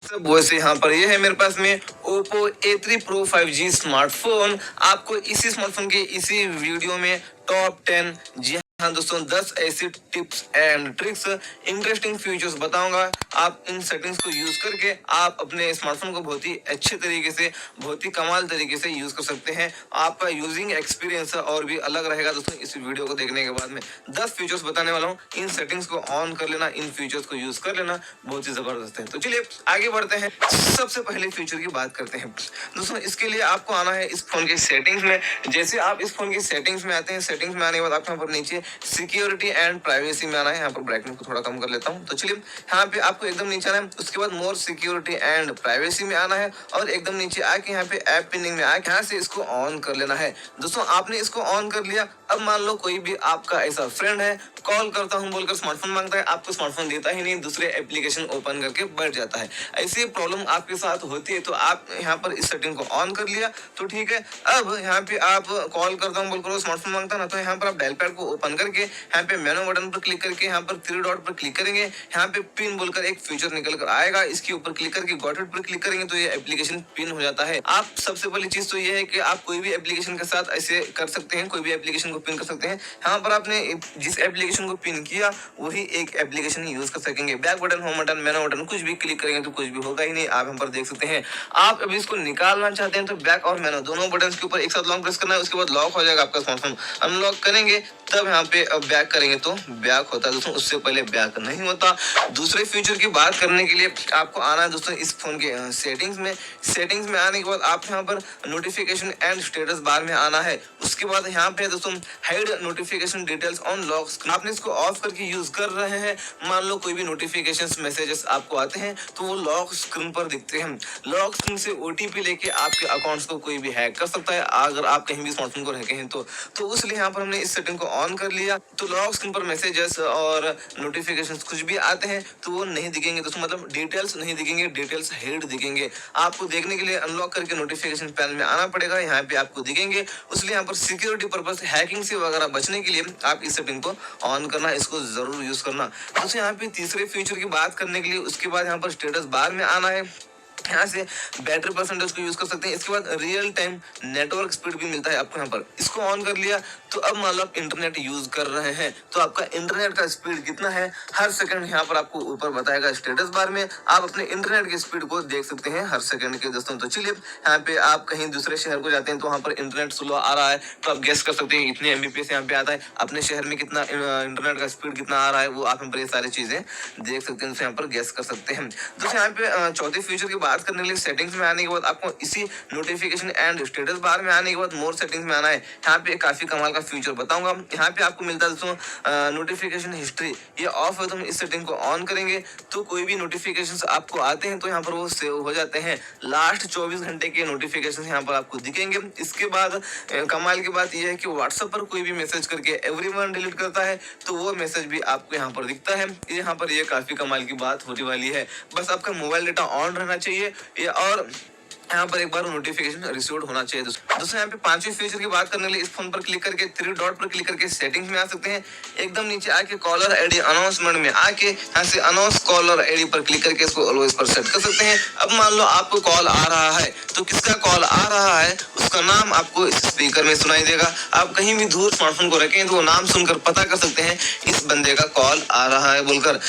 सब वैसे यहाँ पर ये है मेरे पास में Oppo A3 Pro 5G smartphone. आपको इसी स्मार्टफोन के इसी वीडियो में टॉप 10, जी हाँ दोस्तों, 10 ऐसी tips and tricks, interesting features बताऊंगा। आप इन सेटिंग्स को यूज करके आप अपने स्मार्टफोन को बहुत ही अच्छे तरीके से, बहुत ही कमाल तरीके से यूज कर सकते हैं। आपका यूजिंग एक्सपीरियंस और भी अलग रहेगा दोस्तों। इस वीडियो को देखने के बाद में 10 फीचर्स बताने वाला हूँ। इन सेटिंग्स को ऑन कर लेना, इन फीचर्स को यूज कर लेना, बहुत ही जबरदस्त है। तो चलिए आगे बढ़ते हैं। सबसे पहले फीचर की बात करते हैं दोस्तों। इसके लिए आपको आना है इस फोन की सेटिंग्स में। जैसे आप इस फोन की सेटिंग्स में आते हैं, सेटिंग्स में आने के बाद आपको यहाँ पर नीचे सिक्योरिटी एंड प्राइवेसी में आना है। यहाँ पर ब्राइटनेस को थोड़ा कम कर लेता हूँ। तो चलिए यहाँ पे आपको एकदम नीचे आना है। उसके बाद मोर सिक्योरिटी एंड प्राइवेसी में आना है और एकदम नीचे आके यहाँ पे ऐप पिनिंग में आके यहाँ से इसको ऑन कर लेना है। दोस्तों आपने इसको ऑन कर लिया। अब मान लो कोई भी आपका ऐसा फ्रेंड है, कॉल करता हूँ बोलकर स्मार्टफोन मांगता है, आपको स्मार्टफोन देता ही नहीं, दूसरे एप्लीकेशन ओपन करके बैठ जाता है। ऐसी प्रॉब्लम आपके साथ होती है तो आप यहाँ पर इस सेटिंग को ऑन कर लिया तो ठीक है। अब यहाँ पे आप कॉल करता हूँ बोलकर स्मार्टफोन मांगता है ना, तो यहाँ पर आप डायल पैड को ओपन करके यहाँ पे मेनू बटन पर क्लिक करके यहाँ पर 3 डॉट पर क्लिक करेंगे। यहाँ पे पिन बोलकर एक फीचर निकल कर आएगा, इसके ऊपर क्लिक करके गॉट इट पर क्लिक करेंगे तो ये एप्लीकेशन पिन हो जाता है। आप सबसे पहली चीज तो ये है कि आप कोई भी एप्लीकेशन के साथ ऐसे कर सकते हैं, कोई भी एप्लीकेशन को पिन कर सकते हैं। यहाँ पर आपने जिस एप्लीकेशन को पिन किया वही एक एप्लीकेशन यूज कर सकेंगे। बैक बटन, होम बटन, मेनू बटन कुछ भी क्लिक करेंगे तो कुछ भी होगा ही नहीं। आप यहाँ पर देख सकते हैं। आप अभी इसको निकालना चाहते हैं तो बैक और मेनू दोनों बटन के ऊपर एक साथ लॉन्ग प्रेस करना है। उसके बाद लॉक हो जाएगा आपका स्मार्टफोन। अनलॉक करेंगे तब यहाँ पे बैक करेंगे तो बैक होता है दोस्तों, उससे पहले बैक नहीं होता। दूसरे फीचर की बात करने के लिए आपको आना है दोस्तों इस फोन के सेटिंग्स में। सेटिंग्स में आने के बाद आप यहाँ पर नोटिफिकेशन एंड स्टेटस बार में आना है। उसके बाद यहाँ पे दोस्तों hide notification details on lock. आपने इसको ऑफ करके यूज कर रहे हैं। मान लो कोई भी नोटिफिकेशन मैसेजेस आपको आते हैं तो वो लॉक स्क्रीन पर दिखते हैं। लॉक स्क्रीन से ओटीपी लेके आपके अकाउंट्स को कोई भी हैक कर सकता है अगर आप कहीं भी स्मार्टफोन को रखे हैं तो इसलिए यहाँ पर हमने इस सेटिंग को ऑन कर लिया। तो लॉक स्क्रीन पर मैसेजेस और नोटिफिकेशंस कुछ भी आते हैं तो वो नहीं दिखेंगे दोस्तों, मतलब डिटेल्स नहीं दिखेंगे, डिटेल्स हेड दिखेंगे। आपको देखने के लिए अनलॉक करके नोटिफिकेशन पैनल में आना पड़ेगा, यहाँ पे आपको दिखेंगे। इसलिए यहाँ पर सिक्योरिटी पर्पस, हैकिंग से वगैरह बचने के लिए आप इस सेटिंग को ऑन करना, इसको जरूर यूज करना। दोस्तों यहाँ पे तीसरे फीचर की बात करने के लिए उसके बाद यहाँ पर स्टेटस बार में आना है। यहाँ से बैटरी परसेंटेज को यूज कर सकते हैं। इसके बाद रियल टाइम नेटवर्क स्पीड भी मिलता है आपको। यहाँ पर इसको ऑन कर लिया तो अब मान लो आप इंटरनेट यूज कर रहे हैं तो आपका इंटरनेट का स्पीड कितना है हर सेकंड यहाँ पर आपको ऊपर बताएगा स्टेटस बार में। आप अपने इंटरनेट की स्पीड को देख सकते हैं हर सेकंड के दोस्तों। तो चलिए यहाँ पे आप कहीं दूसरे शहर को जाते हैं तो वहाँ पर इंटरनेट स्लो आ रहा है तो आप गेस कर सकते हैं इतने एमबीपीएस यहाँ पे आता है। अपने शहर में कितना इंटरनेट का स्पीड कितना आ रहा है वो आप यहाँ पर ये सारी चीजें देख सकते हैं, यहाँ पर गेस कर सकते हैं। दोस्तों यहाँ पे चौथी फीचर की बात करने के लिए सेटिंग्स में आने के बाद आपको इसी नोटिफिकेशन एंड स्टेटस बार में आने के बाद मोर सेटिंग्स में आना है। यहाँ पे काफी कमाल का फीचर बताऊंगा। यहाँ पे आपको मिलता है दोस्तों नोटिफिकेशन हिस्ट्री, ये ऑफ है तो हम इस सेटिंग को ऑन करेंगे तो कोई भी नोटिफिकेशंस आपको आते हैं तो यहाँ पर वो सेव हो जाते हैं। लास्ट 24 घंटे के नोटिफिकेशन यहाँ पर आपको दिखेंगे। इसके बाद कमाल की बात यह है कि व्हाट्सएप पर कोई भी मैसेज करके एवरीवन डिलीट करता है तो वो मैसेज भी आपको यहाँ पर दिखता है। यहाँ पर ये काफी कमाल की बात होने वाली है। बस आपका मोबाइल डेटा ऑन रहना चाहिए और यहाँ पर एक बार नोटिफिकेशन रिसीव्ड होना चाहिए। दोस्तों यहाँ पे पांचवी फीचर की बात करने के लिए इस फोन पर क्लिक करके 3 डॉट पर क्लिक करके सेटिंग्स में आ सकते हैं। एकदम नीचे आके कॉलर आईडी अनाउंसमेंट में आके यहाँ से अनाउंस कॉलर आईडी पर क्लिक करके इसको ऑलवेज पर सेट कर सकते हैं। अब मान लो आपको कॉल आ रहा है तो किसका कॉल आ रहा है उसका नाम आपको स्पीकर में सुनाई देगा। आप कहीं भी दूर स्मार्टफोन को रखें तो वो नाम सुनकर पता कर सकते हैं इस बंदे का कॉल आ रहा है बोलकर।